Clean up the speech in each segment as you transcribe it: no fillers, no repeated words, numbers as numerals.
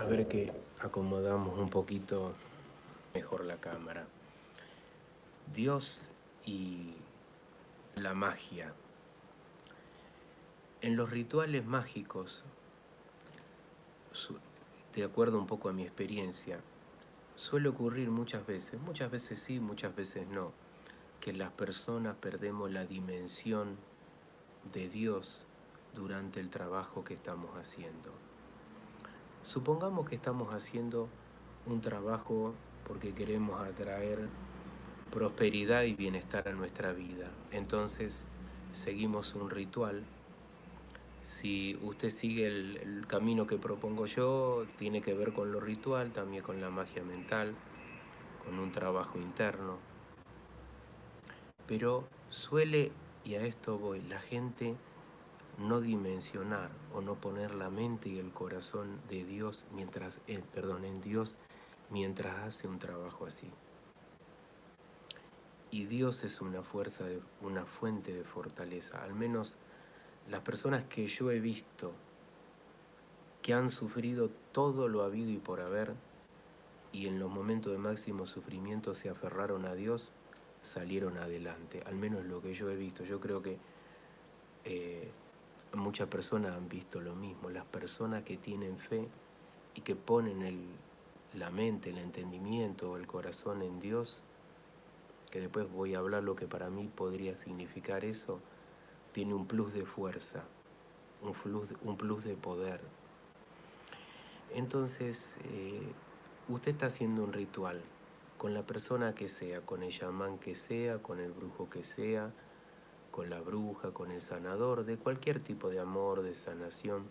A ver que acomodamos un poquito mejor la cámara. Dios y la magia. En los rituales mágicos, de acuerdo un poco a mi experiencia, suele ocurrir muchas veces sí, muchas veces no, que las personas perdemos la dimensión de Dios durante el trabajo que estamos haciendo. Supongamos que estamos haciendo un trabajo porque queremos atraer prosperidad y bienestar a nuestra vida. Entonces seguimos un ritual. Si usted sigue el camino que propongo yo, tiene que ver con lo ritual, también con la magia mental, con un trabajo interno. Pero suele, y a esto voy, la gente no dimensionar o no poner la mente y el corazón de Dios en Dios mientras hace un trabajo así. Y Dios es una fuente de fortaleza. Al menos las personas que yo he visto que han sufrido todo lo habido y por haber, y en los momentos de máximo sufrimiento se aferraron a Dios, salieron adelante. Al menos lo que yo he visto. Yo creo que muchas personas han visto lo mismo. Las personas que tienen fe y que ponen la mente, el entendimiento o el corazón en Dios, que después voy a hablar lo que para mí podría significar eso, tiene un plus de fuerza, un plus de poder. Entonces, usted está haciendo un ritual con la persona que sea, con el chamán que sea, con el brujo que sea, con la bruja, con el sanador, de cualquier tipo de amor, de sanación.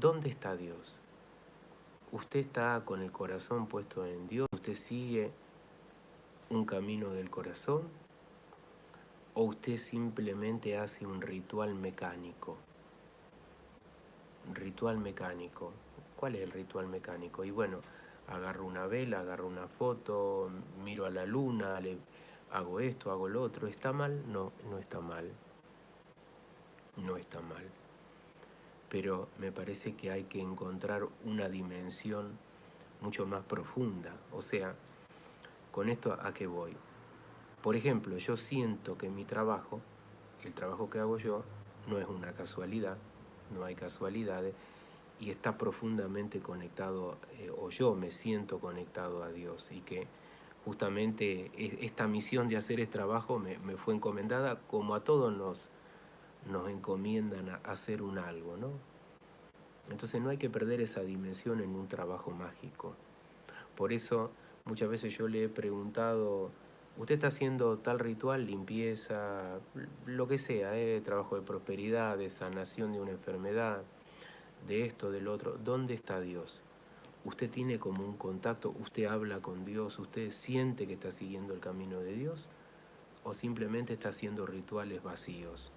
¿Dónde está Dios? ¿Usted está con el corazón puesto en Dios? ¿Usted sigue un camino del corazón? ¿O usted simplemente hace un ritual mecánico? Ritual mecánico. ¿Cuál es el ritual mecánico? Y bueno, agarro una vela, agarro una foto, miro a la luna, hago esto, hago lo otro. ¿Está mal? No, no está mal. No está mal. Pero me parece que hay que encontrar una dimensión mucho más profunda. O sea, ¿con esto a qué voy? Por ejemplo, yo siento que mi trabajo, el trabajo que hago yo, no es una casualidad, no hay casualidades, y está profundamente conectado, o yo me siento conectado a Dios, y que justamente esta misión de hacer este trabajo me fue encomendada como a todos nos encomiendan a hacer un algo, ¿no? Entonces no hay que perder esa dimensión en un trabajo mágico. Por eso muchas veces yo le he preguntado, ¿usted está haciendo tal ritual, limpieza, lo que sea, trabajo de prosperidad, de sanación de una enfermedad, de esto, del otro? ¿Dónde está Dios? ¿Usted tiene como un contacto? ¿Usted habla con Dios? ¿Usted siente que está siguiendo el camino de Dios? ¿O simplemente está haciendo rituales vacíos?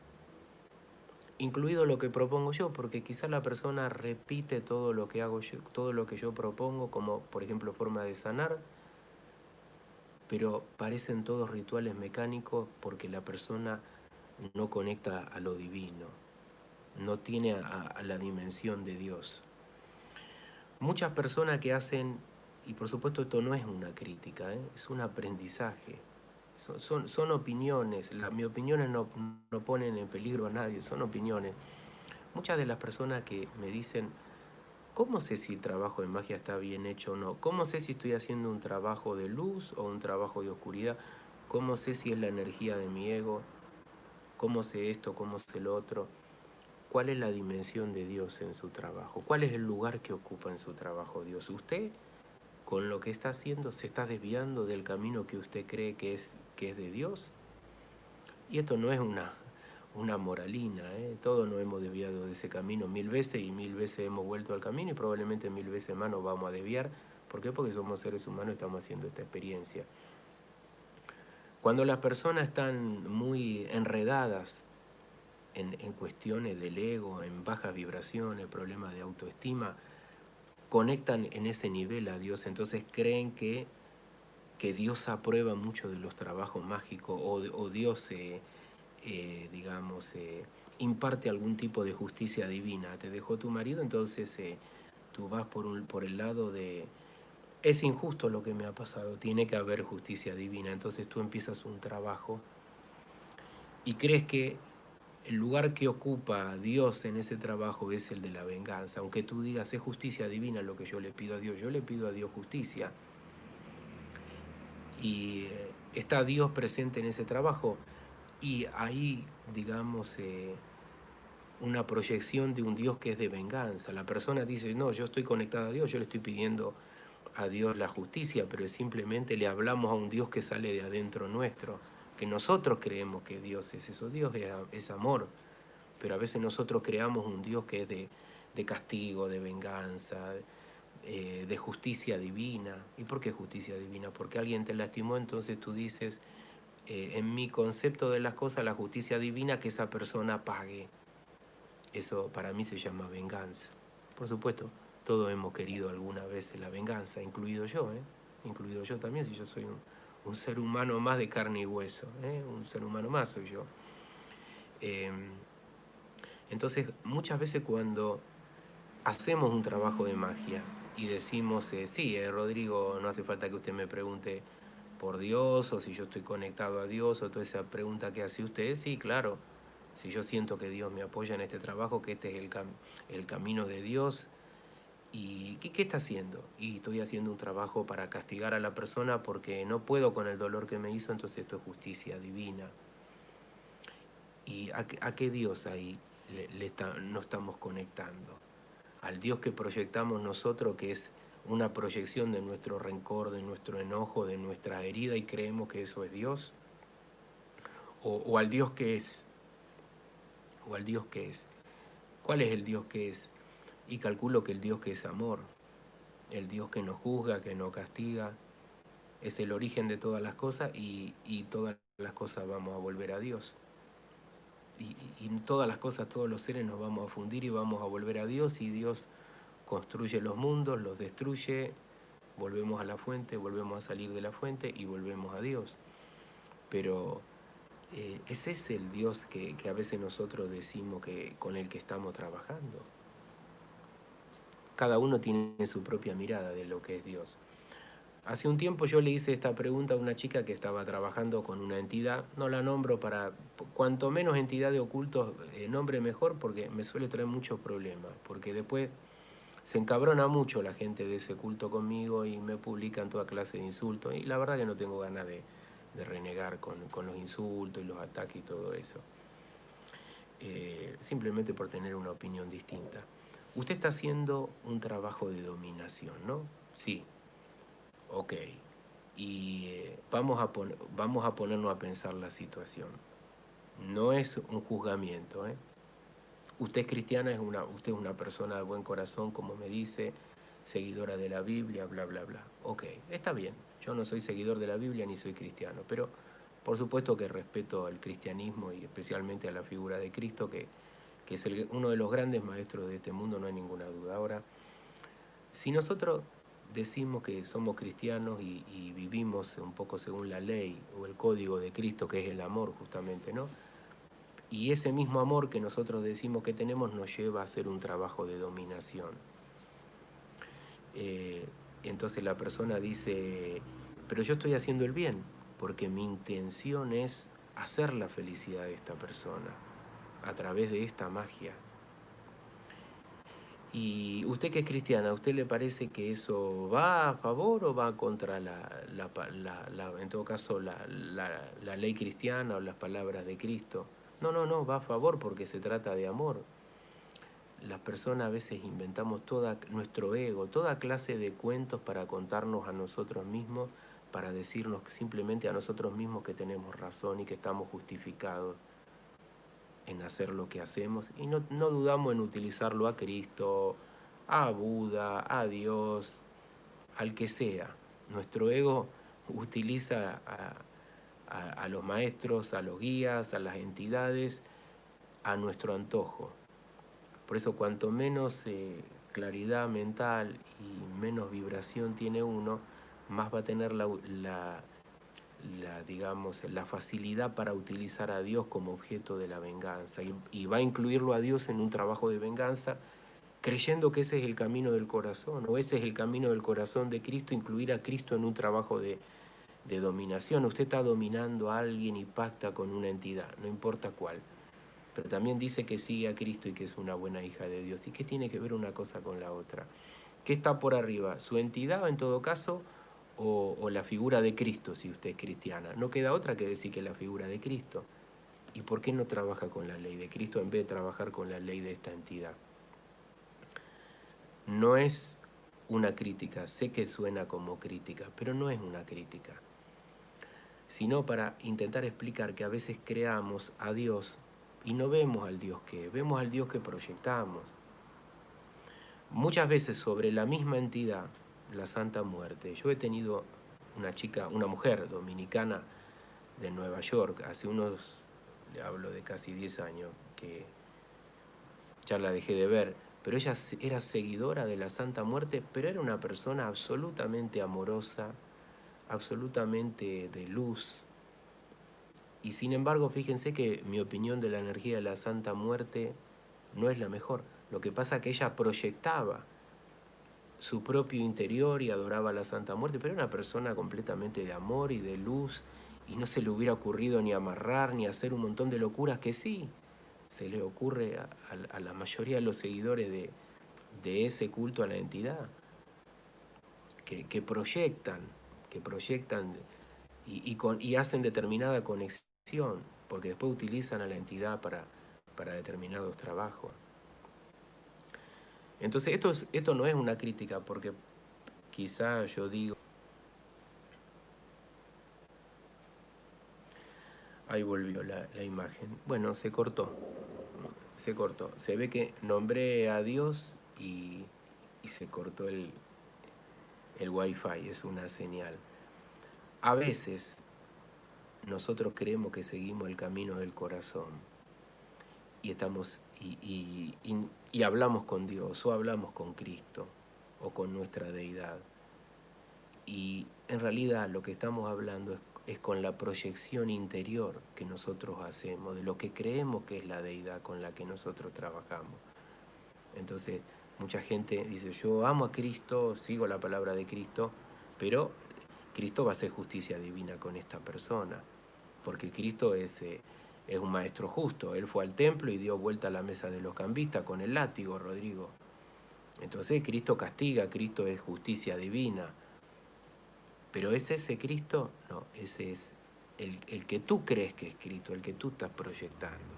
Incluido lo que propongo yo, porque quizá la persona repite todo lo que hago yo, todo lo que yo propongo, como por ejemplo forma de sanar, pero parecen todos rituales mecánicos porque la persona no conecta a lo divino, no tiene a la dimensión de Dios. Muchas personas que hacen, y por supuesto esto no es una crítica, es un aprendizaje, son opiniones, mis opiniones no ponen en peligro a nadie, son opiniones. Muchas de las personas que me dicen, ¿cómo sé si el trabajo de magia está bien hecho o no? ¿Cómo sé si estoy haciendo un trabajo de luz o un trabajo de oscuridad? ¿Cómo sé si es la energía de mi ego? ¿Cómo sé esto? ¿Cómo sé lo otro? ¿Cuál es la dimensión de Dios en su trabajo? ¿Cuál es el lugar que ocupa en su trabajo Dios? ¿Usted, con lo que está haciendo, se está desviando del camino que usted cree que es de Dios? Y esto no es una moralina, todos nos hemos desviado de ese camino 1000 veces y 1000 veces hemos vuelto al camino y probablemente 1000 veces más nos vamos a desviar. ¿Por qué? Porque somos seres humanos y estamos haciendo esta experiencia. Cuando las personas están muy enredadas en cuestiones del ego, en bajas vibraciones, problemas de autoestima, conectan en ese nivel a Dios, entonces creen que Dios aprueba mucho de los trabajos mágicos o Dios imparte algún tipo de justicia divina. Te dejó tu marido, entonces Tú vas por el lado de, es injusto lo que me ha pasado, tiene que haber justicia divina. Entonces tú empiezas un trabajo y crees que el lugar que ocupa Dios en ese trabajo es el de la venganza. Aunque tú digas, es justicia divina lo que yo le pido a Dios, yo le pido a Dios justicia. Y está Dios presente en ese trabajo. Y ahí, digamos, una proyección de un Dios que es de venganza. La persona dice, no, yo estoy conectada a Dios, yo le estoy pidiendo a Dios la justicia, pero simplemente le hablamos a un Dios que sale de adentro nuestro, que nosotros creemos que Dios es eso. Dios es amor, pero a veces nosotros creamos un Dios que es de castigo, de venganza, de justicia divina. ¿Y por qué justicia divina? Porque alguien te lastimó, entonces tú dices, en mi concepto de las cosas, la justicia divina, que esa persona pague. Eso para mí se llama venganza. Por supuesto, todos hemos querido alguna vez la venganza, incluido yo, incluido yo también, si yo soy un ser humano más de carne y hueso, un ser humano más soy yo. Entonces, muchas veces cuando hacemos un trabajo de magia y decimos, sí, Rodrigo, no hace falta que usted me pregunte por Dios o si yo estoy conectado a Dios o toda esa pregunta que hace usted, sí, claro. Si yo siento que Dios me apoya en este trabajo, que este es el camino de Dios, ¿y qué está haciendo? Y estoy haciendo un trabajo para castigar a la persona porque no puedo con el dolor que me hizo, entonces esto es justicia divina. ¿Y a qué Dios ahí no estamos conectando? Al Dios que proyectamos nosotros, que es una proyección de nuestro rencor, de nuestro enojo, de nuestra herida, y creemos que eso es Dios, o al Dios que es, o al Dios que es. ¿Cuál es el Dios que es? Y calculo que el Dios que es amor, el Dios que no juzga, que no castiga, es el origen de todas las cosas y todas las cosas vamos a volver a Dios. Y todas las cosas, todos los seres nos vamos a fundir y vamos a volver a Dios, y Dios construye los mundos, los destruye, volvemos a la fuente, volvemos a salir de la fuente y volvemos a Dios. Pero ese es el Dios que a veces nosotros decimos que con el que estamos trabajando. Cada uno tiene su propia mirada de lo que es Dios. Hace un tiempo yo le hice esta pregunta a una chica que estaba trabajando con una entidad, no la nombro para, cuanto menos entidad de ocultos, nombre mejor, porque me suele traer muchos problemas, porque después se encabrona mucho la gente de ese culto conmigo y me publican toda clase de insultos, y la verdad que no tengo ganas de renegar con los insultos y los ataques y todo eso, simplemente por tener una opinión distinta. Usted está haciendo un trabajo de dominación, ¿no? Sí. Ok, y vamos a ponernos a pensar la situación. No es un juzgamiento, ¿eh? Usted es cristiana, usted es una persona de buen corazón, como me dice, seguidora de la Biblia, bla, bla, bla. Ok, está bien. Yo no soy seguidor de la Biblia ni soy cristiano, pero por supuesto que respeto al cristianismo y especialmente a la figura de Cristo, que es uno de los grandes maestros de este mundo, no hay ninguna duda. Ahora, si nosotros decimos que somos cristianos y vivimos un poco según la ley o el código de Cristo, que es el amor justamente, ¿no? Y ese mismo amor que nosotros decimos que tenemos nos lleva a hacer un trabajo de dominación. Entonces la persona dice, pero yo estoy haciendo el bien, porque mi intención es hacer la felicidad de esta persona a través de esta magia. ¿Y usted que es cristiana, a usted le parece que eso va a favor o va contra en todo caso, la ley cristiana o las palabras de Cristo? No, va a favor porque se trata de amor. Las personas a veces inventamos nuestro ego, toda clase de cuentos para contarnos a nosotros mismos, para decirnos simplemente a nosotros mismos que tenemos razón y que estamos justificados en hacer lo que hacemos, y no dudamos en utilizarlo a Cristo, a Buda, a Dios, al que sea. Nuestro ego utiliza a los maestros, a los guías, a las entidades, a nuestro antojo. Por eso cuanto menos claridad mental y menos vibración tiene uno, más va a tener digamos, la facilidad para utilizar a Dios como objeto de la venganza, y va a incluirlo a Dios en un trabajo de venganza, creyendo que ese es el camino del corazón, o ese es el camino del corazón de Cristo, incluir a Cristo en un trabajo de dominación. Usted está dominando a alguien y pacta con una entidad, no importa cuál, pero también dice que sigue a Cristo y que es una buena hija de Dios. ¿Y qué tiene que ver una cosa con la otra? ¿Qué está por arriba? ¿Su entidad en todo caso o la figura de Cristo si usted es cristiana? No queda otra que decir que la figura de Cristo. ¿Y por qué no trabaja con la ley de Cristo en vez de trabajar con la ley de esta entidad? No es una crítica, sé que suena como crítica, pero no es una crítica, sino para intentar explicar que a veces creamos a Dios y no vemos al Dios que es, vemos al Dios que proyectamos. Muchas veces sobre la misma entidad, la Santa Muerte, yo he tenido una mujer dominicana de Nueva York, hace le hablo de casi 10 años, que ya la dejé de ver, pero ella era seguidora de la Santa Muerte, pero era una persona absolutamente amorosa, absolutamente de luz. Y sin embargo, fíjense que mi opinión de la energía de la Santa Muerte no es la mejor. Lo que pasa es que ella proyectaba su propio interior y adoraba a la Santa Muerte, pero era una persona completamente de amor y de luz, y no se le hubiera ocurrido ni amarrar ni hacer un montón de locuras que sí se le ocurre a la mayoría de los seguidores de ese culto a la entidad, que proyectan y hacen determinada conexión, porque después utilizan a la entidad para determinados trabajos. Entonces esto no es una crítica, porque quizá yo digo, ahí volvió la imagen, bueno, se cortó, se ve que nombré a Dios y se cortó el wifi, es una señal. A veces nosotros creemos que seguimos el camino del corazón y y hablamos con Dios o hablamos con Cristo o con nuestra deidad. Y en realidad lo que estamos hablando es con la proyección interior que nosotros hacemos, de lo que creemos que es la deidad con la que nosotros trabajamos. Entonces, mucha gente dice, yo amo a Cristo, sigo la palabra de Cristo, pero Cristo va a hacer justicia divina con esta persona, porque Cristo es un maestro justo. Él fue al templo y dio vuelta a la mesa de los cambistas con el látigo, Rodrigo. Entonces Cristo castiga, Cristo es justicia divina. Pero ¿es ese Cristo? No, ese es el que tú crees que es Cristo, el que tú estás proyectando.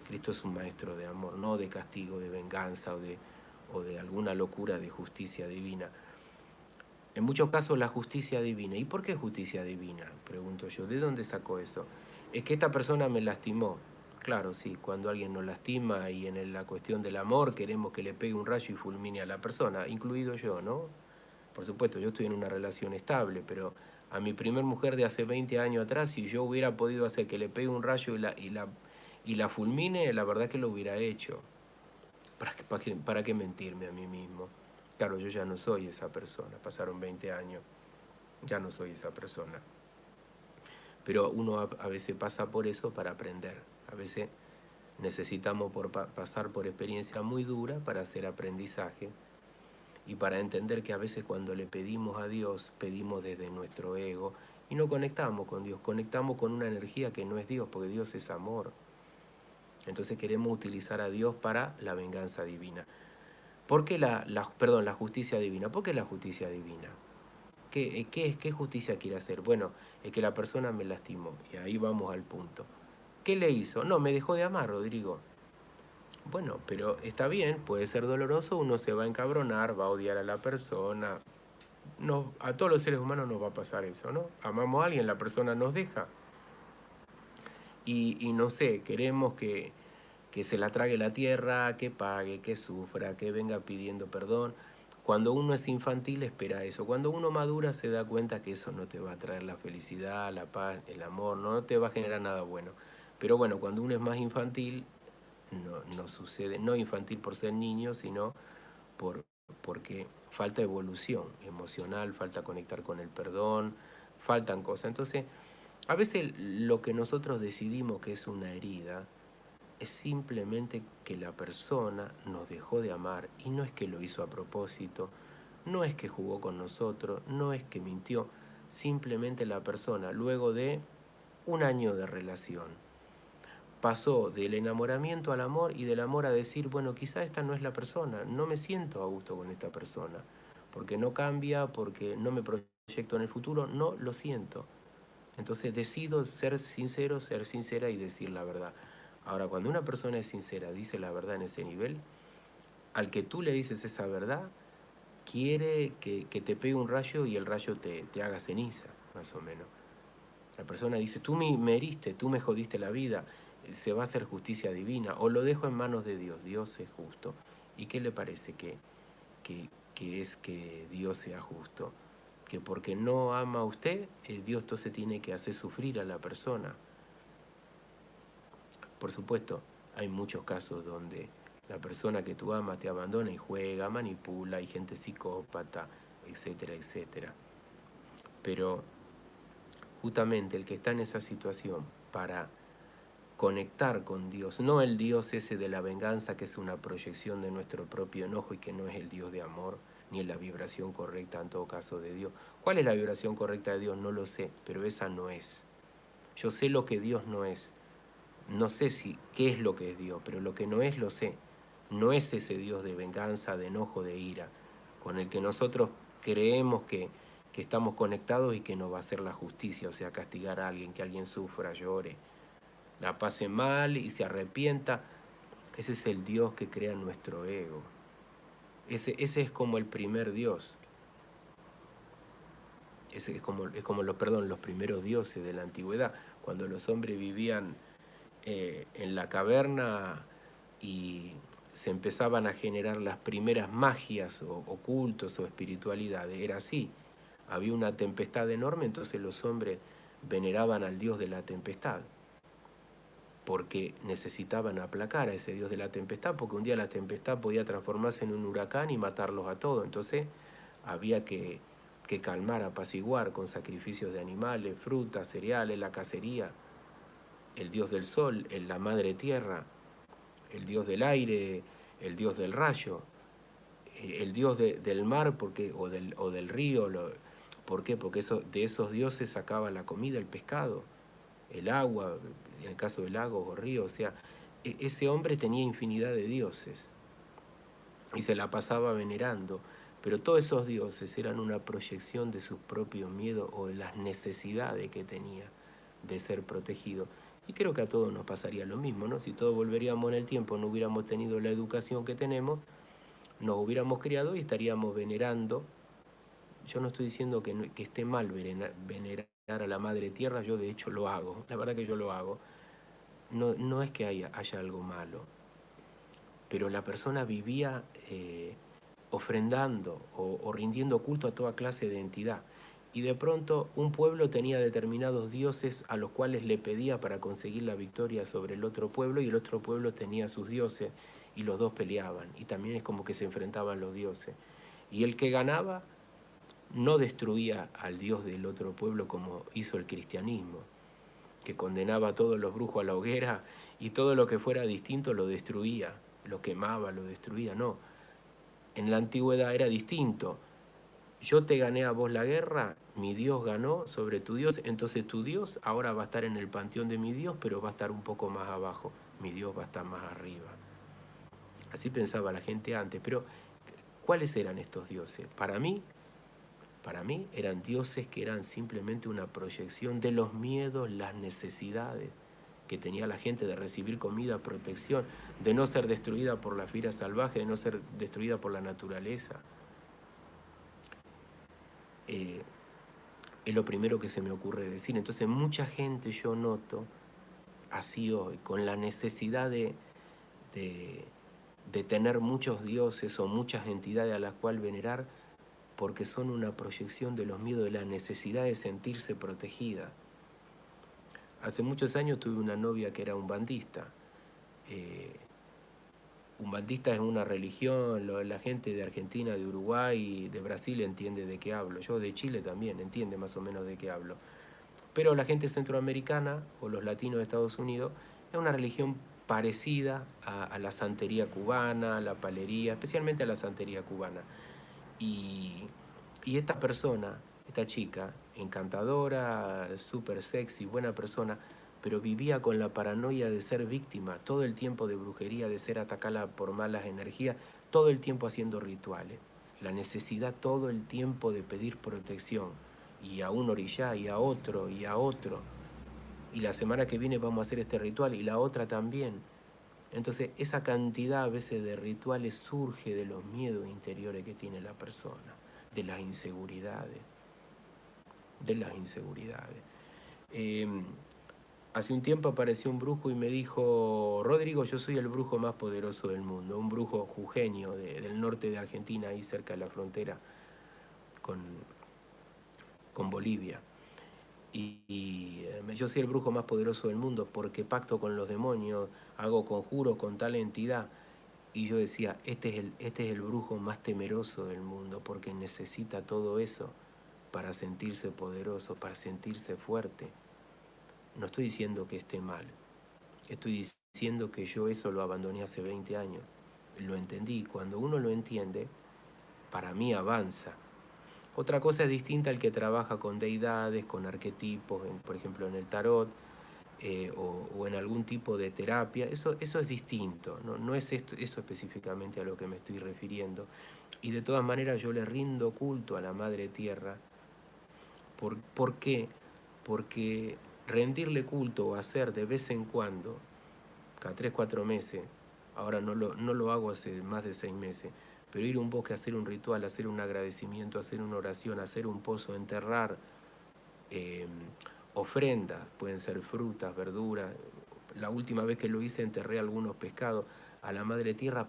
Cristo es un maestro de amor, no de castigo, de venganza o de alguna locura de justicia divina. En muchos casos la justicia divina. ¿Y por qué justicia divina? Pregunto yo. ¿De dónde sacó eso? Es que esta persona me lastimó. Claro, sí, cuando alguien nos lastima y en la cuestión del amor queremos que le pegue un rayo y fulmine a la persona, incluido yo, ¿no? Por supuesto, yo estoy en una relación estable, pero a mi primer mujer de hace 20 años atrás, si yo hubiera podido hacer que le pegue un rayo y la fulmine, la verdad que lo hubiera hecho. ¿Para qué mentirme a mí mismo? Claro, yo ya no soy esa persona, pasaron 20 años, ya no soy esa persona. Pero uno a veces pasa por eso para aprender. A veces necesitamos pasar por experiencia muy dura para hacer aprendizaje y para entender que a veces cuando le pedimos a Dios, pedimos desde nuestro ego y no conectamos con Dios, conectamos con una energía que no es Dios, porque Dios es amor. Entonces queremos utilizar a Dios para la venganza divina. ¿Por qué la justicia divina? ¿Por qué la justicia divina? ¿Qué justicia quiere hacer? Bueno, es que la persona me lastimó, y ahí vamos al punto. ¿Qué le hizo? No, me dejó de amar, Rodrigo. Bueno, pero está bien, puede ser doloroso, uno se va a encabronar, va a odiar a la persona. No, a todos los seres humanos nos va a pasar eso, ¿no? Amamos a alguien, la persona nos deja. Y no sé, queremos que se la trague la tierra, que pague, que sufra, que venga pidiendo perdón. Cuando uno es infantil espera eso. Cuando uno madura se da cuenta que eso no te va a traer la felicidad, la paz, el amor, no te va a generar nada bueno. Pero bueno, cuando uno es más infantil, no sucede, no infantil por ser niño, sino porque falta evolución emocional, falta conectar con el perdón, faltan cosas. Entonces, a veces lo que nosotros decidimos que es una herida, es simplemente que la persona nos dejó de amar, y no es que lo hizo a propósito, no es que jugó con nosotros, no es que mintió, simplemente la persona, luego de un año de relación, pasó del enamoramiento al amor y del amor a decir, bueno, quizá esta no es la persona, no me siento a gusto con esta persona, porque no cambia, porque no me proyecto en el futuro, no lo siento. Entonces decido ser sincero, ser sincera y decir la verdad. Ahora, cuando una persona es sincera, dice la verdad en ese nivel, al que tú le dices esa verdad, quiere que te pegue un rayo y el rayo te haga ceniza, más o menos. La persona dice, tú me heriste, tú me jodiste la vida, se va a hacer justicia divina, o lo dejo en manos de Dios, Dios es justo. ¿Y qué le parece que es que Dios sea justo? Que porque no ama a usted, Dios entonces tiene que hacer sufrir a la persona. Por supuesto, hay muchos casos donde la persona que tú amas te abandona y juega, manipula, hay gente psicópata, etcétera, etcétera. Pero justamente el que está en esa situación para conectar con Dios, no el Dios ese de la venganza que es una proyección de nuestro propio enojo y que no es el Dios de amor, ni la vibración correcta en todo caso de Dios. ¿Cuál es la vibración correcta de Dios? No lo sé, pero esa no es. Yo sé lo que Dios no es. No sé qué es lo que es Dios, pero lo que no es lo sé. No es ese Dios de venganza, de enojo, de ira, con el que nosotros creemos que estamos conectados y que nos va a hacer la justicia, o sea, castigar a alguien, que alguien sufra, llore, la pase mal y se arrepienta. Ese es el Dios que crea nuestro ego. Ese es como el primer Dios. Ese es como los primeros dioses de la antigüedad, cuando los hombres vivían en la caverna y se empezaban a generar las primeras magias o cultos o espiritualidades. Era así. Había una tempestad enorme, entonces los hombres veneraban al dios de la tempestad, porque necesitaban aplacar a ese dios de la tempestad, porque un día la tempestad podía transformarse en un huracán y matarlos a todos. Entonces había que calmar, apaciguar con sacrificios de animales, frutas, cereales, la cacería. El dios del sol, la madre tierra, el dios del aire, el dios del rayo, el dios del mar o del río. ¿Por qué? Porque de esos dioses sacaba la comida, el pescado, el agua, en el caso del lago o río. O sea, ese hombre tenía infinidad de dioses y se la pasaba venerando, pero todos esos dioses eran una proyección de sus propios miedos o de las necesidades que tenía de ser protegido. Y creo que a todos nos pasaría lo mismo, ¿no? Si todos volveríamos en el tiempo, no hubiéramos tenido la educación que tenemos, nos hubiéramos criado y estaríamos venerando. Yo no estoy diciendo que esté mal venerar a la Madre Tierra, yo de hecho lo hago, la verdad que yo lo hago. No es que haya algo malo, pero la persona vivía ofrendando o rindiendo culto a toda clase de entidad. Y de pronto un pueblo tenía determinados dioses a los cuales le pedía para conseguir la victoria sobre el otro pueblo, y el otro pueblo tenía sus dioses y los dos peleaban. Y también es como que se enfrentaban los dioses. Y el que ganaba no destruía al dios del otro pueblo como hizo el cristianismo, que condenaba a todos los brujos a la hoguera y todo lo que fuera distinto lo destruía, lo quemaba, lo destruía. No, en la antigüedad era distinto. Yo te gané a vos la guerra, mi Dios ganó sobre tu Dios, entonces tu Dios ahora va a estar en el panteón de mi Dios, pero va a estar un poco más abajo, mi Dios va a estar más arriba. Así pensaba la gente antes, pero ¿cuáles eran estos dioses? Para mí eran dioses que eran simplemente una proyección de los miedos, las necesidades que tenía la gente de recibir comida, protección, de no ser destruida por la fiera salvaje, de no ser destruida por la naturaleza. Es lo primero que se me ocurre decir. Entonces mucha gente, yo noto, así hoy, con la necesidad de tener muchos dioses o muchas entidades a las cuales venerar, porque son una proyección de los miedos, de la necesidad de sentirse protegida. Hace muchos años tuve una novia que era umbandista. Umbandista es una religión, la gente de Argentina, de Uruguay, de Brasil entiende de qué hablo. Yo de Chile también entiende más o menos de qué hablo. Pero la gente centroamericana o los latinos de Estados Unidos es una religión parecida a la santería cubana, a la palería, especialmente a la santería cubana. Y, y esta persona, esta chica, encantadora, súper sexy, buena persona, pero vivía con la paranoia de ser víctima, todo el tiempo de brujería, de ser atacada por malas energías, todo el tiempo haciendo rituales. La necesidad todo el tiempo de pedir protección, y a un orillá, y a otro, y a otro. Y la semana que viene vamos a hacer este ritual, y la otra también. Entonces, esa cantidad a veces de rituales surge de los miedos interiores que tiene la persona, de las inseguridades, de las inseguridades. Hace un tiempo apareció un brujo y me dijo: Rodrigo, yo soy el brujo más poderoso del mundo, un brujo jujeño del norte de Argentina, ahí cerca de la frontera con Bolivia. Yo soy el brujo más poderoso del mundo porque pacto con los demonios, hago conjuros con tal entidad. Y yo decía, este es el brujo más temeroso del mundo porque necesita todo eso para sentirse poderoso, para sentirse fuerte. No estoy diciendo que esté mal, estoy diciendo que yo eso lo abandoné hace 20 años. Lo entendí. Cuando uno lo entiende, para mí avanza. Otra cosa es distinta al que trabaja con deidades, con arquetipos, por ejemplo en el tarot, o en algún tipo de terapia. Eso es distinto, no es eso específicamente a lo que me estoy refiriendo. Y de todas maneras yo le rindo culto a la Madre Tierra. ¿Por qué? Porque rendirle culto o hacer de vez en cuando, cada 3, 4 meses, ahora no lo hago hace más de 6 meses, pero ir a un bosque a hacer un ritual, hacer un agradecimiento, hacer una oración, hacer un pozo, enterrar ofrendas, pueden ser frutas, verduras. La última vez que lo hice enterré algunos pescados a la Madre Tierra.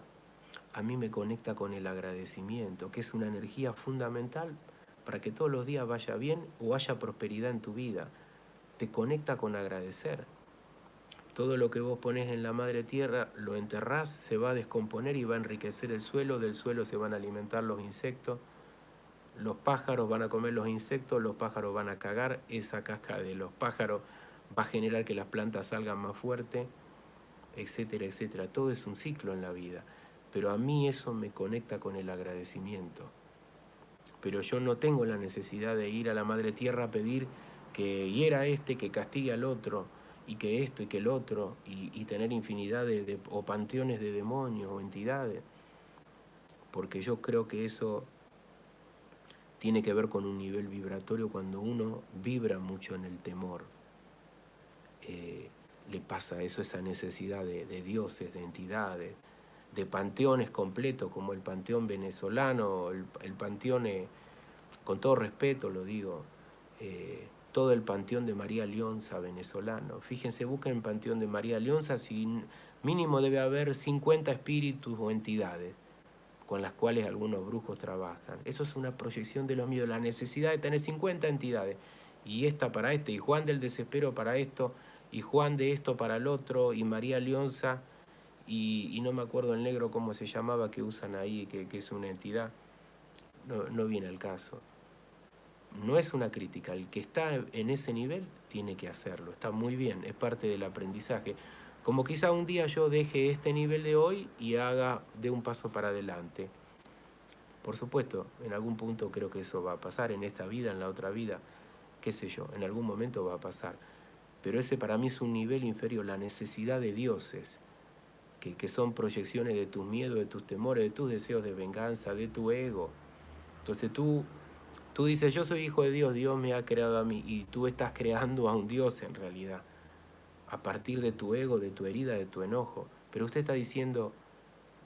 A mí me conecta con el agradecimiento, que es una energía fundamental para que todos los días vaya bien o haya prosperidad en tu vida. Te conecta con agradecer. Todo lo que vos pones en la Madre Tierra lo enterrás, se va a descomponer y va a enriquecer el suelo, del suelo se van a alimentar los insectos, los pájaros van a comer los insectos, los pájaros van a cagar, esa casca de los pájaros va a generar que las plantas salgan más fuertes, etcétera, etcétera. Todo es un ciclo en la vida, pero a mí eso me conecta con el agradecimiento. Pero yo no tengo la necesidad de ir a la Madre Tierra a pedir que hiera este, que castigue al otro, y que esto y que el otro, y tener infinidad o panteones de demonios o entidades, porque yo creo que eso tiene que ver con un nivel vibratorio. Cuando uno vibra mucho en el temor, le pasa eso, esa necesidad de dioses, de entidades, de panteones completos, como el panteón venezolano, el panteón, con todo respeto lo digo, todo el panteón de María Leonza venezolano. Fíjense, busquen el panteón de María Leonza, si mínimo debe haber 50 espíritus o entidades con las cuales algunos brujos trabajan. Eso es una proyección de los miedos, la necesidad de tener 50 entidades, y esta para este, y Juan del desespero para esto, y Juan de esto para el otro, y María Leonza, y no me acuerdo el negro cómo se llamaba que usan ahí, que es una entidad. No viene al caso. No es una crítica, el que está en ese nivel tiene que hacerlo, está muy bien, es parte del aprendizaje. Como quizá un día yo deje este nivel de hoy y dé un paso para adelante. Por supuesto, en algún punto creo que eso va a pasar, en esta vida, en la otra vida, qué sé yo, en algún momento va a pasar. Pero ese para mí es un nivel inferior, la necesidad de dioses, que son proyecciones de tus miedos, de tus temores, de tus deseos de venganza, de tu ego. Entonces tú dices, yo soy hijo de Dios, Dios me ha creado a mí, y tú estás creando a un Dios en realidad, a partir de tu ego, de tu herida, de tu enojo. Pero usted está diciendo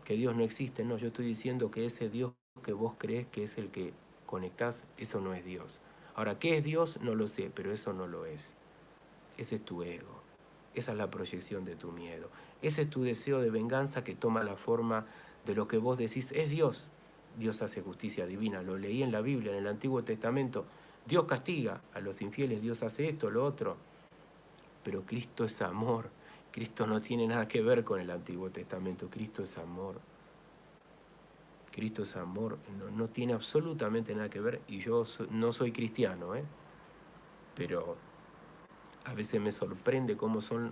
que Dios no existe. No, yo estoy diciendo que ese Dios que vos crees que es el que conectás, eso no es Dios. Ahora, ¿qué es Dios? No lo sé, pero eso no lo es. Ese es tu ego. Esa es la proyección de tu miedo. Ese es tu deseo de venganza que toma la forma de lo que vos decís es Dios. Dios hace justicia divina. Lo leí en la Biblia, en el Antiguo Testamento. Dios castiga a los infieles, Dios hace esto, lo otro. Pero Cristo es amor. Cristo no tiene nada que ver con el Antiguo Testamento. Cristo es amor. Cristo es amor. No tiene absolutamente nada que ver. Y yo no soy cristiano, pero a veces me sorprende cómo son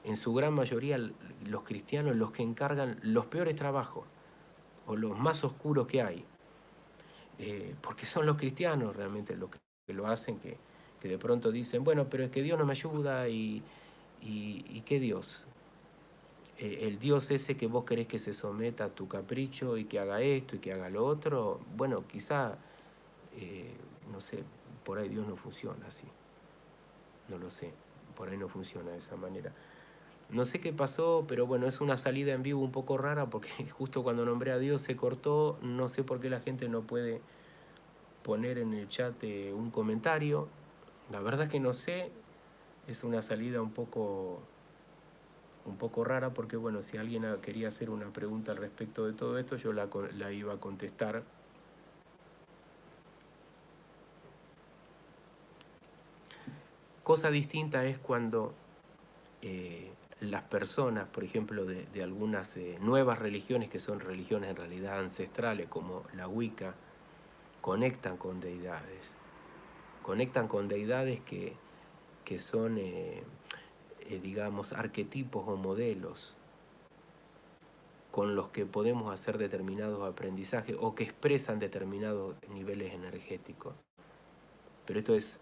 en su gran mayoría los cristianos los que encargan los peores trabajos o los más oscuros que hay, porque son los cristianos realmente los que lo hacen, que de pronto dicen, bueno, pero es que Dios no me ayuda y ¿qué Dios? El Dios ese que vos querés que se someta a tu capricho y que haga esto y que haga lo otro, bueno, quizá, no sé, por ahí Dios no funciona así, no lo sé, por ahí no funciona de esa manera. No sé qué pasó, pero bueno, es una salida en vivo un poco rara porque justo cuando nombré a Dios se cortó, no sé por qué la gente no puede poner en el chat un comentario, la verdad es que no sé, es una salida un poco rara porque bueno, si alguien quería hacer una pregunta al respecto de todo esto, yo la iba a contestar. Cosa distinta es cuando las personas, por ejemplo, de algunas nuevas religiones que son religiones en realidad ancestrales, como la Wicca, conectan con deidades. Conectan con deidades que son, digamos, arquetipos o modelos con los que podemos hacer determinados aprendizajes o que expresan determinados niveles energéticos. Pero esto es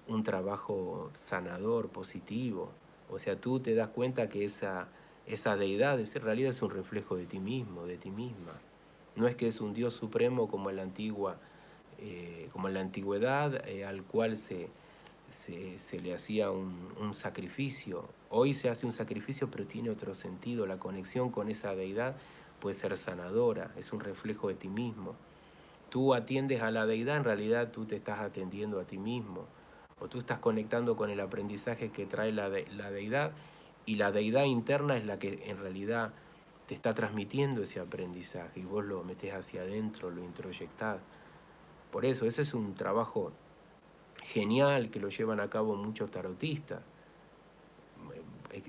un trabajo sanador, positivo. O sea, tú te das cuenta que esa deidad en realidad es un reflejo de ti mismo, de ti misma. No es que es un Dios supremo como en la antigüedad, al cual se le hacía un sacrificio. Hoy se hace un sacrificio, pero tiene otro sentido. La conexión con esa deidad puede ser sanadora, es un reflejo de ti mismo. Tú atiendes a la deidad, en realidad tú te estás atendiendo a ti mismo. O tú estás conectando con el aprendizaje que trae la deidad, y la deidad interna es la que en realidad te está transmitiendo ese aprendizaje y vos lo metés hacia adentro, lo introyectás. Por eso, ese es un trabajo genial que lo llevan a cabo muchos tarotistas.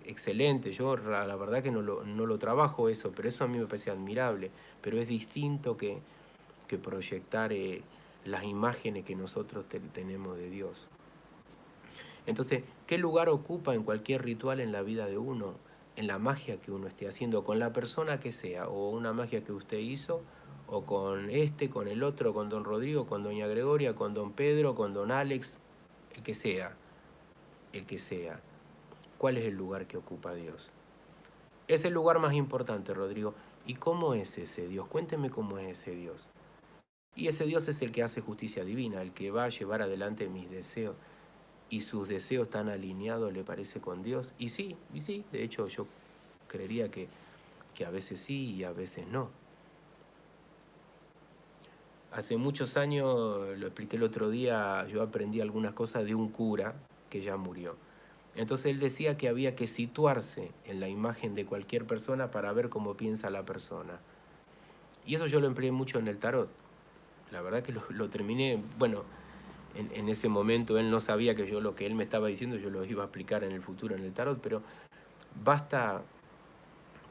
Excelente, yo la verdad que no lo trabajo eso, pero eso a mí me parece admirable. Pero es distinto que proyectar las imágenes que nosotros tenemos de Dios. Entonces, ¿qué lugar ocupa en cualquier ritual en la vida de uno? En la magia que uno esté haciendo, con la persona que sea, o una magia que usted hizo, o con con el otro, con don Rodrigo, con doña Gregoria, con don Pedro, con don Alex, el que sea, el que sea. ¿Cuál es el lugar que ocupa Dios? Es el lugar más importante, Rodrigo. ¿Y cómo es ese Dios? Cuénteme cómo es ese Dios. Y ese Dios es el que hace justicia divina, el que va a llevar adelante mis deseos. Y sus deseos están alineados, le parece, con Dios. Y sí, de hecho yo creería que a veces sí y a veces no. Hace muchos años, lo expliqué el otro día, yo aprendí algunas cosas de un cura que ya murió. Entonces él decía que había que situarse en la imagen de cualquier persona para ver cómo piensa la persona. Y eso yo lo empleé mucho en el tarot. La verdad que lo terminé, bueno, en ese momento él no sabía que yo lo que él me estaba diciendo yo lo iba a aplicar en el futuro en el tarot, pero basta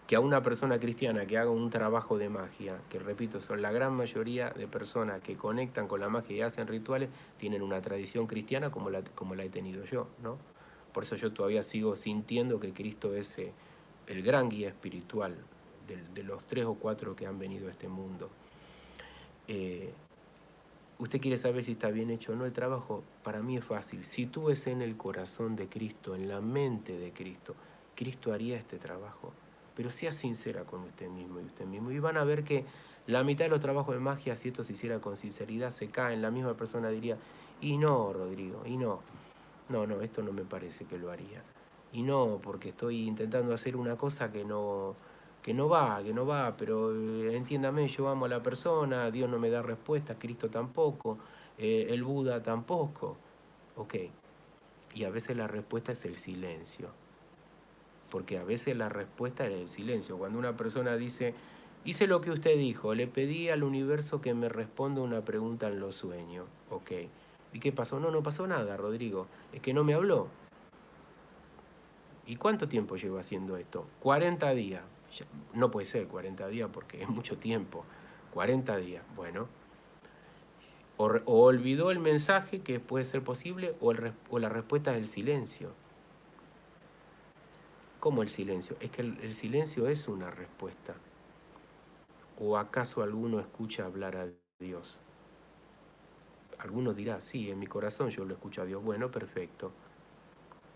que a una persona cristiana que haga un trabajo de magia, que repito, son la gran mayoría de personas que conectan con la magia y hacen rituales, tienen una tradición cristiana como la he tenido yo, ¿no? Por eso yo todavía sigo sintiendo que Cristo es el gran guía espiritual de los 3 o 4 que han venido a este mundo. Usted quiere saber si está bien hecho o no el trabajo, para mí es fácil. Sitúese en el corazón de Cristo, en la mente de Cristo. Cristo haría este trabajo. Pero sea sincera con usted mismo y usted mismo. Y van a ver que la mitad de los trabajos de magia, si esto se hiciera con sinceridad, se caen. La misma persona diría, y no, Rodrigo, y no. No, esto no me parece que lo haría. Y no, porque estoy intentando hacer una cosa que no va, pero entiéndame, yo amo a la persona, Dios no me da respuesta, Cristo tampoco, el Buda tampoco. Ok, y a veces la respuesta es el silencio, porque a veces la respuesta es el silencio. Cuando una persona dice, hice lo que usted dijo, le pedí al universo que me responda una pregunta en los sueños. Ok, ¿y qué pasó? No pasó nada, Rodrigo, es que no me habló. ¿Y cuánto tiempo llevo haciendo esto? 40 días. No puede ser 40 días porque es mucho tiempo. 40 días, bueno. O olvidó el mensaje, que puede ser posible, o la respuesta es el silencio. ¿Cómo el silencio? Es que el silencio es una respuesta. ¿O acaso alguno escucha hablar a Dios? Alguno dirá, sí, en mi corazón yo lo escucho a Dios. Bueno, perfecto.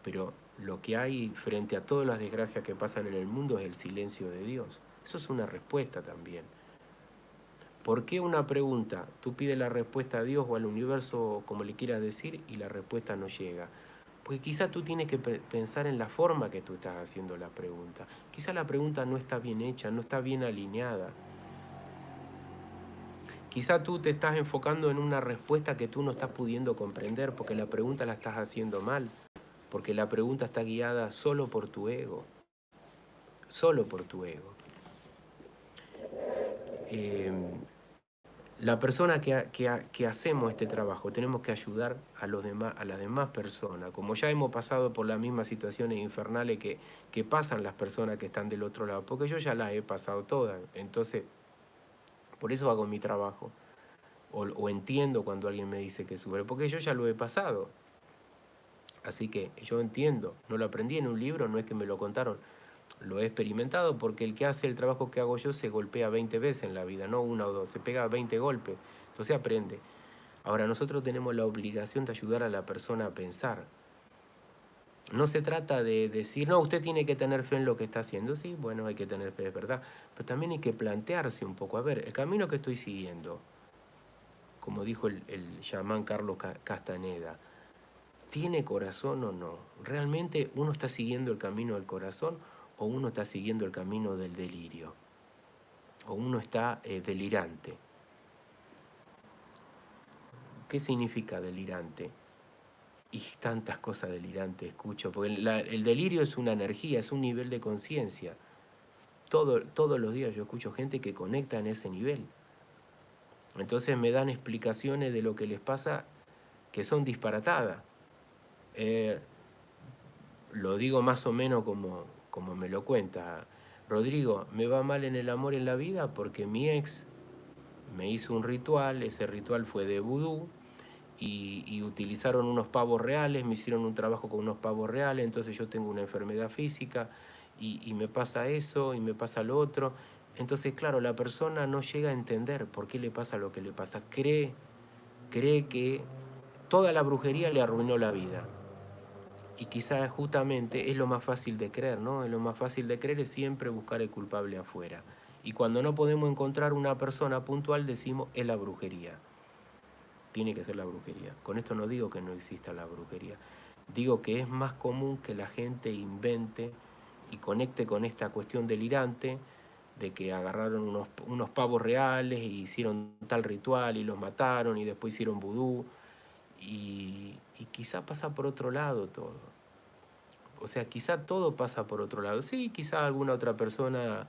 Pero lo que hay frente a todas las desgracias que pasan en el mundo es el silencio de Dios. Eso es una respuesta también. ¿Por qué una pregunta? Tú pides la respuesta a Dios o al universo, como le quieras decir, y la respuesta no llega. Porque quizá tú tienes que pensar en la forma que tú estás haciendo la pregunta. Quizá la pregunta no está bien hecha, no está bien alineada. Quizá tú te estás enfocando en una respuesta que tú no estás pudiendo comprender porque la pregunta la estás haciendo mal, porque la pregunta está guiada solo por tu ego, solo por tu ego. La persona que hacemos este trabajo tenemos que ayudar a las demás personas. Como ya hemos pasado por las mismas situaciones infernales que pasan las personas que están del otro lado, porque yo ya las he pasado todas. Entonces, por eso hago mi trabajo. O entiendo cuando alguien me dice que sufre, porque yo ya lo he pasado. Así que yo entiendo, no lo aprendí en un libro, no es que me lo contaron, lo he experimentado porque el que hace el trabajo que hago yo se golpea 20 veces en la vida, no una o dos, se pega 20 golpes, entonces aprende. Ahora nosotros tenemos la obligación de ayudar a la persona a pensar. No se trata de decir, no, usted tiene que tener fe en lo que está haciendo. Sí, bueno, hay que tener fe, es verdad. Pero también hay que plantearse un poco, a ver, el camino que estoy siguiendo, como dijo el chamán Carlos Castaneda, ¿tiene corazón o no? ¿Realmente uno está siguiendo el camino del corazón o uno está siguiendo el camino del delirio? ¿O uno está delirante? ¿Qué significa delirante? Y tantas cosas delirantes escucho, porque el delirio es una energía, es un nivel de conciencia. Todos los días yo escucho gente que conecta en ese nivel. Entonces me dan explicaciones de lo que les pasa que son disparatadas. Lo digo más o menos como me lo cuenta. Rodrigo, me va mal en el amor en la vida porque mi ex me hizo un ritual, ese ritual fue de vudú, y utilizaron unos pavos reales, me hicieron un trabajo con unos pavos reales, entonces yo tengo una enfermedad física y me pasa eso y me pasa lo otro. Entonces, claro, la persona no llega a entender por qué le pasa lo que le pasa. Cree que toda la brujería le arruinó la vida. Y quizás justamente es lo más fácil de creer, ¿no? Es lo más fácil de creer es siempre buscar el culpable afuera. Y cuando no podemos encontrar una persona puntual, decimos, es la brujería. Tiene que ser la brujería. Con esto no digo que no exista la brujería. Digo que es más común que la gente invente y conecte con esta cuestión delirante de que agarraron unos pavos reales y hicieron tal ritual y los mataron y después hicieron vudú. Y quizá pasa por otro lado todo. O sea, quizá todo pasa por otro lado. Sí, quizá alguna otra persona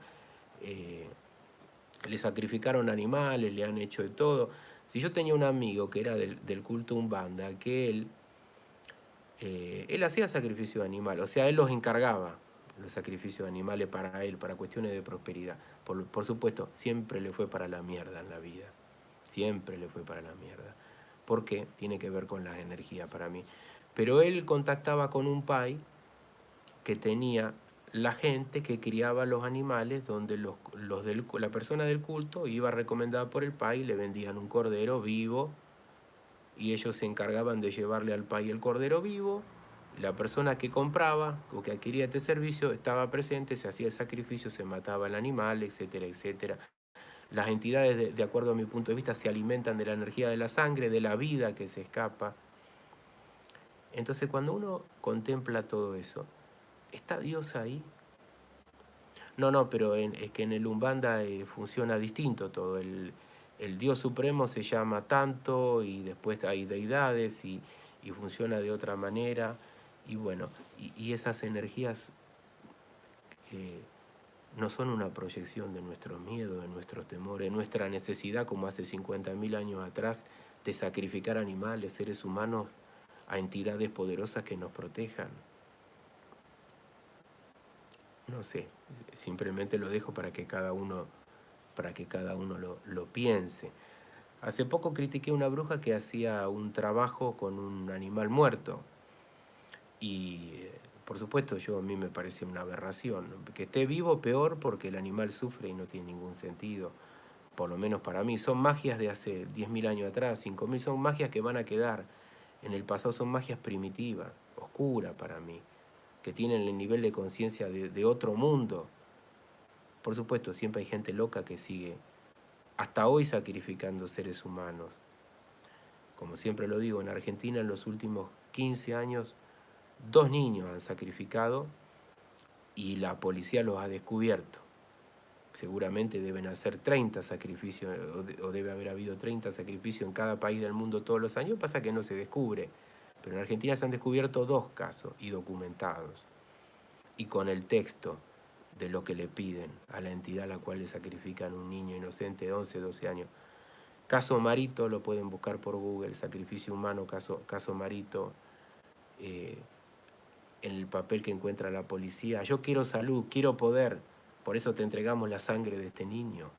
le sacrificaron animales, le han hecho de todo. Si yo tenía un amigo que era del culto Umbanda, que él hacía sacrificio de animales, o sea, él los encargaba, los sacrificios de animales para él, para cuestiones de prosperidad. Por supuesto, siempre le fue para la mierda en la vida. Siempre le fue para la mierda. ¿Por qué? Tiene que ver con las energías para mí. Pero él contactaba con un pai que tenía la gente que criaba los animales, donde la persona del culto iba recomendada por el pai, le vendían un cordero vivo y ellos se encargaban de llevarle al pai el cordero vivo. La persona que compraba o que adquiría este servicio estaba presente, se hacía el sacrificio, se mataba el animal, etcétera, etcétera. Las entidades, de acuerdo a mi punto de vista, se alimentan de la energía de la sangre, de la vida que se escapa. Entonces, cuando uno contempla todo eso, ¿está Dios ahí? No, pero es que en el Umbanda funciona distinto todo. El Dios Supremo se llama tanto y después hay deidades y funciona de otra manera. Y bueno, y esas energías no son una proyección de nuestros miedos, de nuestros temores, de nuestra necesidad, como hace 50.000 años atrás, de sacrificar animales, seres humanos, a entidades poderosas que nos protejan. No sé, simplemente lo dejo para que cada uno lo piense. Hace poco critiqué a una bruja que hacía un trabajo con un animal muerto y Por supuesto, a mí me parece una aberración. Que esté vivo, peor, porque el animal sufre y no tiene ningún sentido. Por lo menos para mí. Son magias de hace 10.000 años atrás, 5.000, son magias que van a quedar. En el pasado son magias primitivas, oscuras para mí, que tienen el nivel de conciencia de otro mundo. Por supuesto, siempre hay gente loca que sigue hasta hoy sacrificando seres humanos. Como siempre lo digo, en Argentina en los últimos 15 años, 2 niños han sacrificado y la policía los ha descubierto. Seguramente deben hacer 30 sacrificios, o debe haber habido 30 sacrificios en cada país del mundo todos los años, pasa que no se descubre. Pero en Argentina se han descubierto 2 casos y documentados. Y con el texto de lo que le piden a la entidad a la cual le sacrifican un niño inocente de 11, 12 años. Caso Marito, lo pueden buscar por Google, sacrificio humano, caso Marito, en el papel que encuentra la policía. Yo quiero salud, quiero poder, por eso te entregamos la sangre de este niño.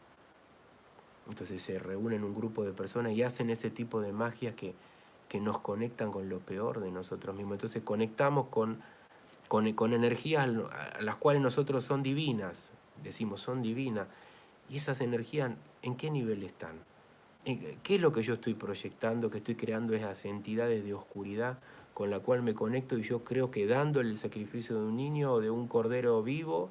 Entonces se reúnen un grupo de personas y hacen ese tipo de magias que nos conectan con lo peor de nosotros mismos. Entonces conectamos con energías a las cuales nosotros son divinas, decimos son divinas, y esas energías, ¿en qué nivel están? ¿Qué es lo que yo estoy proyectando, que estoy creando esas entidades de oscuridad con la cual me conecto? Y yo creo que dándole el sacrificio de un niño o de un cordero vivo,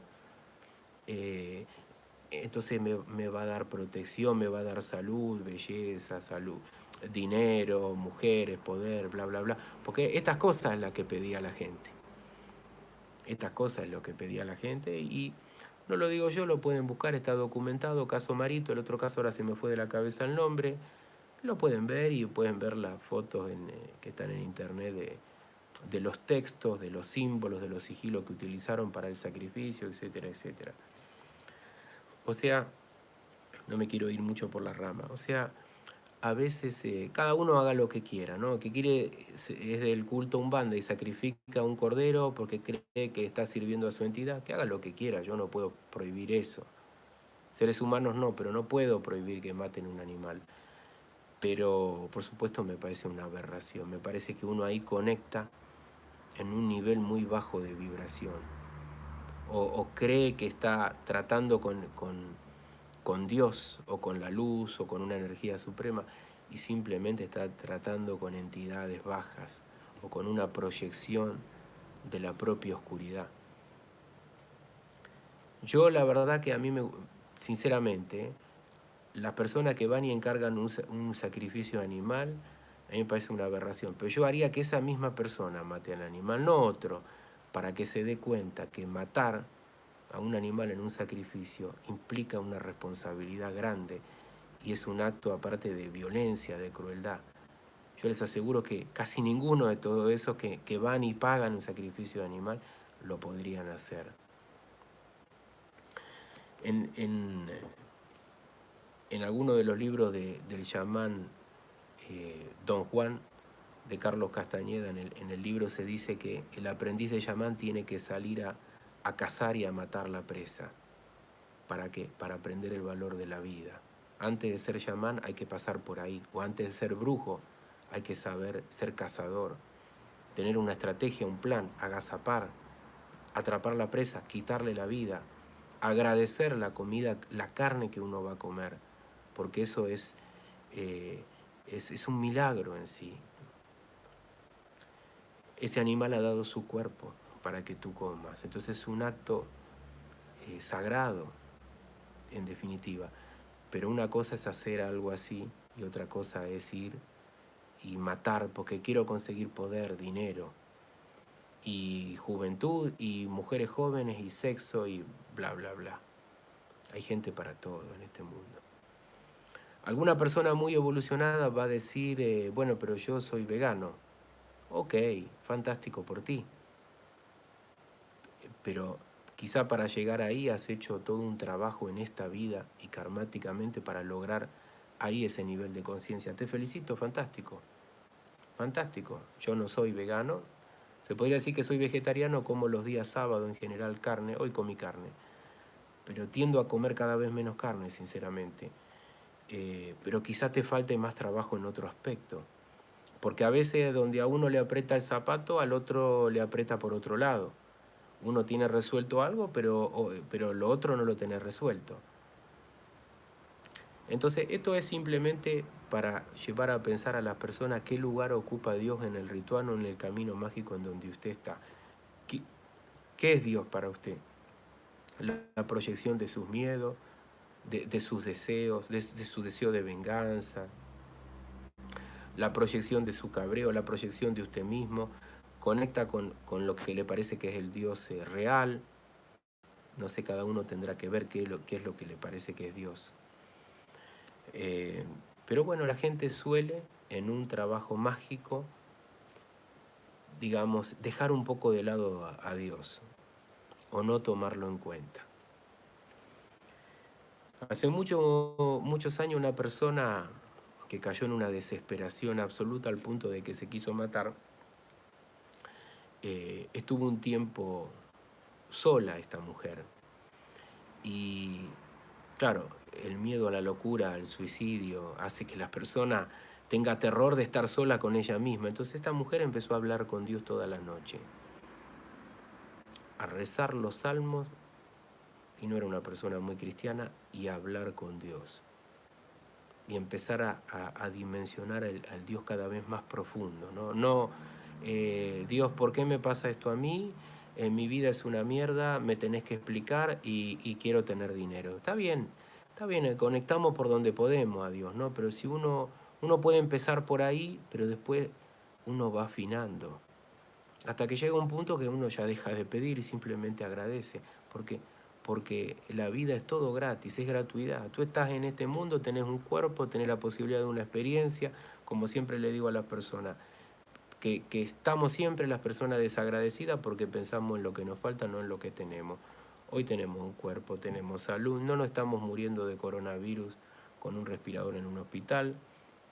entonces me va a dar protección, me va a dar salud, belleza, salud, dinero, mujeres, poder, bla, bla, bla. Porque estas cosas es las que pedía la gente. Estas cosas es lo que pedía la gente y no lo digo yo, lo pueden buscar, está documentado, caso Marito, el otro caso ahora se me fue de la cabeza el nombre, lo pueden ver y pueden ver las fotos que están en internet de los textos, de los símbolos, de los sigilos que utilizaron para el sacrificio, etcétera, etcétera. O sea, no me quiero ir mucho por las ramas, o sea, a veces cada uno haga lo que quiera, ¿no? Que quiere es del culto Umbanda y sacrifica un cordero porque cree que está sirviendo a su entidad, que haga lo que quiera, yo no puedo prohibir eso. Seres humanos no, pero no puedo prohibir que maten un animal. Pero por supuesto me parece una aberración, me parece que uno ahí conecta en un nivel muy bajo de vibración. O cree que está tratando con Dios o con la luz o con una energía suprema y simplemente está tratando con entidades bajas o con una proyección de la propia oscuridad. Yo la verdad que a mí sinceramente, las personas que van y encargan un sacrificio animal, a mí me parece una aberración, pero yo haría que esa misma persona mate al animal, no otro, para que se dé cuenta que matar a un animal en un sacrificio implica una responsabilidad grande y es un acto aparte de violencia, de crueldad. Yo les aseguro que casi ninguno de todos esos que van y pagan un sacrificio de animal lo podrían hacer. En alguno de los libros del chamán Don Juan de Carlos Castañeda, en el libro se dice que el aprendiz de chamán tiene que salir a cazar y a matar la presa. ¿Para qué? Para aprender el valor de la vida. Antes de ser chamán hay que pasar por ahí, o antes de ser brujo hay que saber ser cazador, tener una estrategia, un plan, agazapar, atrapar la presa, quitarle la vida, agradecer la comida, la carne que uno va a comer, porque eso es un milagro en sí. Ese animal ha dado su cuerpo para que tú comas, entonces es un acto sagrado, en definitiva. Pero una cosa es hacer algo así y otra cosa es ir y matar porque quiero conseguir poder, dinero, y juventud, y mujeres jóvenes, y sexo, y bla, bla, bla. Hay gente para todo en este mundo. Alguna persona muy evolucionada va a decir, bueno, pero yo soy vegano. Ok, fantástico por ti. Pero quizá para llegar ahí has hecho todo un trabajo en esta vida y karmáticamente para lograr ahí ese nivel de conciencia. Te felicito, fantástico. Fantástico. Yo no soy vegano. Se podría decir que soy vegetariano, como los días sábado en general carne. Hoy comí carne. Pero tiendo a comer cada vez menos carne, sinceramente. Pero quizá te falte más trabajo en otro aspecto. Porque a veces donde a uno le aprieta el zapato, al otro le aprieta por otro lado. Uno tiene resuelto algo, pero lo otro no lo tiene resuelto. Entonces, esto es simplemente para llevar a pensar a las personas qué lugar ocupa Dios en el ritual o en el camino mágico en donde usted está. ¿Qué es Dios para usted? La proyección de sus miedos, de sus deseos, de su deseo de venganza, la proyección de su cabreo, la proyección de usted mismo, conecta con lo que le parece que es el Dios real. No sé, cada uno tendrá que ver qué es lo que le parece que es Dios. Pero bueno, la gente suele, en un trabajo mágico, digamos, dejar un poco de lado a Dios o no tomarlo en cuenta. Hace muchos años una persona que cayó en una desesperación absoluta al punto de que se quiso matar, estuvo un tiempo sola esta mujer. Y claro, el miedo a la locura, al suicidio, hace que la persona tenga terror de estar sola con ella misma. Entonces esta mujer empezó a hablar con Dios toda la noche, a rezar los salmos, y no era una persona muy cristiana, y a hablar con Dios. Y empezar a dimensionar al Dios cada vez más profundo, ¿no? Dios, ¿por qué me pasa esto a mí? Mi vida es una mierda, me tenés que explicar y quiero tener dinero. Está bien, conectamos por donde podemos a Dios, ¿no? Pero si uno puede empezar por ahí, pero después uno va afinando. Hasta que llega un punto que uno ya deja de pedir y simplemente agradece. Porque la vida es todo gratis, es gratuidad. Tú estás en este mundo, tenés un cuerpo, tenés la posibilidad de una experiencia. Como siempre le digo a las personas, que estamos siempre las personas desagradecidas porque pensamos en lo que nos falta, no en lo que tenemos. Hoy tenemos un cuerpo, tenemos salud, no nos estamos muriendo de coronavirus con un respirador en un hospital,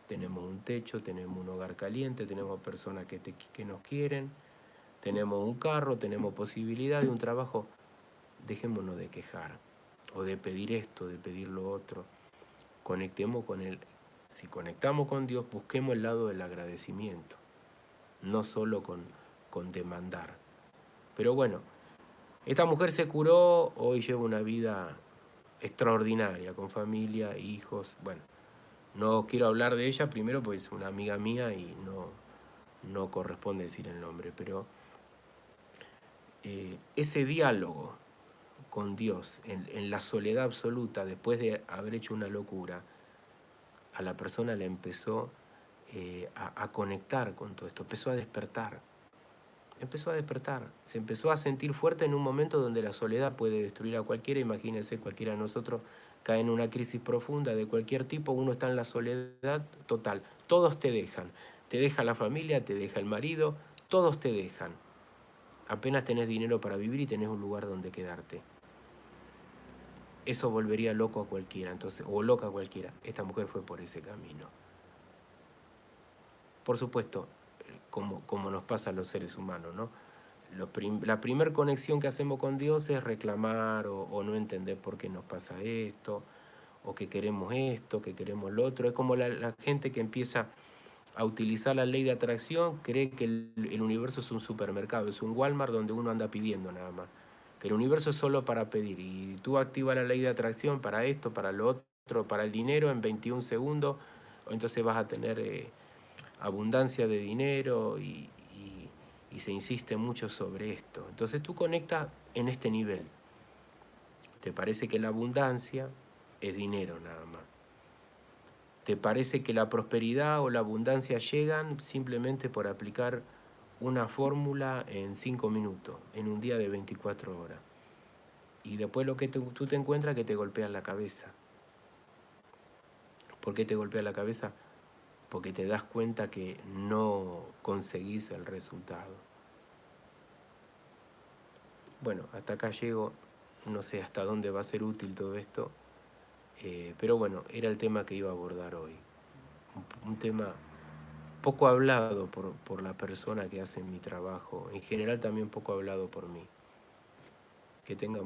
tenemos un techo, tenemos un hogar caliente, tenemos personas que nos quieren, tenemos un carro, tenemos posibilidad de un trabajo. Dejémonos de quejar o de pedir esto, de pedir lo otro. Conectemos con Él. Si conectamos con Dios, busquemos el lado del agradecimiento, no solo con demandar. Pero bueno, esta mujer se curó, hoy lleva una vida extraordinaria, con familia, hijos. Bueno, no quiero hablar de ella primero porque es una amiga mía y no corresponde decir el nombre, pero ese diálogo con Dios en la soledad absoluta, después de haber hecho una locura, a la persona le empezó a conectar con todo esto, empezó a despertar, se empezó a sentir fuerte en un momento donde la soledad puede destruir a cualquiera. Imagínense, cualquiera de nosotros cae en una crisis profunda de cualquier tipo, uno está en la soledad total, todos te deja la familia, te deja el marido, todos te dejan, apenas tenés dinero para vivir y tenés un lugar donde quedarte. Eso volvería loco a cualquiera, entonces, o loca a cualquiera. Esta mujer fue por ese camino. Por supuesto, como nos pasa a los seres humanos, ¿no? La primera conexión que hacemos con Dios es reclamar o no entender por qué nos pasa esto, o que queremos esto, que queremos lo otro. Es como la gente que empieza a utilizar la ley de atracción, cree que el universo es un supermercado, es un Walmart donde uno anda pidiendo nada más. Que el universo es solo para pedir, y tú activas la ley de atracción para esto, para lo otro, para el dinero en 21 segundos, entonces vas a tener abundancia de dinero y se insiste mucho sobre esto. Entonces tú conectas en este nivel. Te parece que la abundancia es dinero nada más. Te parece que la prosperidad o la abundancia llegan simplemente por aplicar una fórmula en 5 minutos, en un día de 24 horas. Y después lo que tú te encuentras que te golpea la cabeza. ¿Por qué te golpea la cabeza? Porque te das cuenta que no conseguís el resultado. Bueno, hasta acá llego, no sé hasta dónde va a ser útil todo esto, pero bueno, era el tema que iba a abordar hoy. Un tema poco hablado por la persona que hace mi trabajo, en general también poco hablado por mí. Que tengan